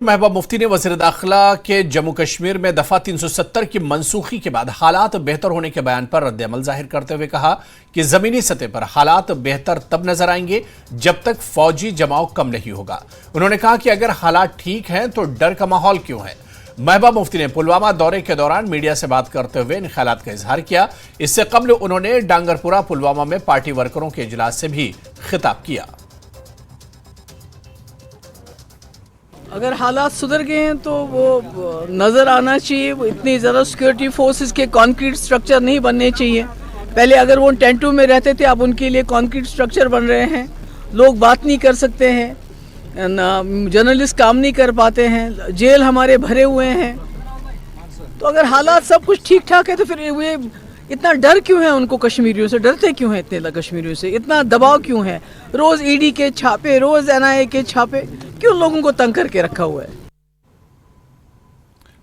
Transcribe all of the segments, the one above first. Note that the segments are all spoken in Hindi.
महबूबा मुफ्ती ने वज़ीर दाखिला के जम्मू कश्मीर में दफा 370 की मनसूखी के बाद हालात बेहतर होने के बयान पर रद्द-ए-अमल जाहिर करते हुए कहा कि जमीनी सतह पर हालात बेहतर तब नजर आएंगे जब तक फौजी जमाव कम नहीं होगा। उन्होंने कहा कि अगर हालात ठीक हैं तो डर का माहौल क्यों है। महबूबा मुफ्ती ने पुलवामा दौरे के दौरान मीडिया से बात करते हुए इन ख्यालात का इजहार किया। इससे कबल उन्होंने डांगरपुरा पुलवामा में पार्टी वर्करों के इजलास से भी खिताब किया। अगर हालात सुधर गए हैं तो वो नज़र आना चाहिए। वो इतनी ज़्यादा सिक्योरिटी फोर्सेस के कंक्रीट स्ट्रक्चर नहीं बनने चाहिए। पहले अगर वो टेंटों में रहते थे, अब उनके लिए कंक्रीट स्ट्रक्चर बन रहे हैं। लोग बात नहीं कर सकते हैं, जर्नलिस्ट काम नहीं कर पाते हैं, जेल हमारे भरे हुए हैं। तो अगर हालात सब कुछ ठीक ठाक है तो फिर वे इतना डर क्यों है उनको? कश्मीरियों से डरते क्यों हैं इतने? कश्मीरियों से इतना दबाव क्यों है? रोज़ ईडी के छापे, रोज़ एनआईए के छापे, क्यों लोगों को तंग करके रखा हुआ है?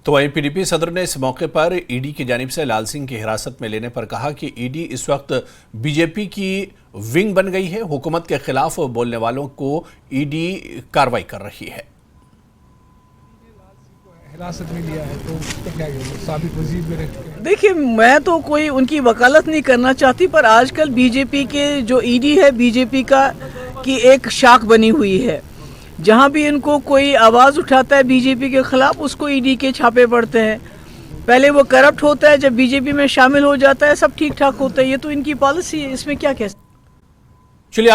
तो वहीं पीडीपी सदर ने इस मौके पर ईडी की जानिब से लाल सिंह की हिरासत में लेने पर कहा कि ईडी इस वक्त बीजेपी की विंग बन गई है। हुकूमत के खिलाफ बोलने वालों को ईडी कार्रवाई कर रही है। हिरासत में लिया है तो क्या साबित वजीर में रखते हैं। देखिए, मैं तो कोई उनकी वकालत नहीं करना चाहती, पर आजकल बीजेपी के जो ईडी है, बीजेपी का की एक शाख बनी हुई है। जहां भी इनको कोई आवाज़ उठाता है बीजेपी के खिलाफ, उसको ईडी के छापे पड़ते हैं। पहले वो करप्ट होता है, जब बीजेपी में शामिल हो जाता है सब ठीक ठाक होता है। ये तो इनकी पॉलिसी है, इसमें क्या कह सकते। चलिए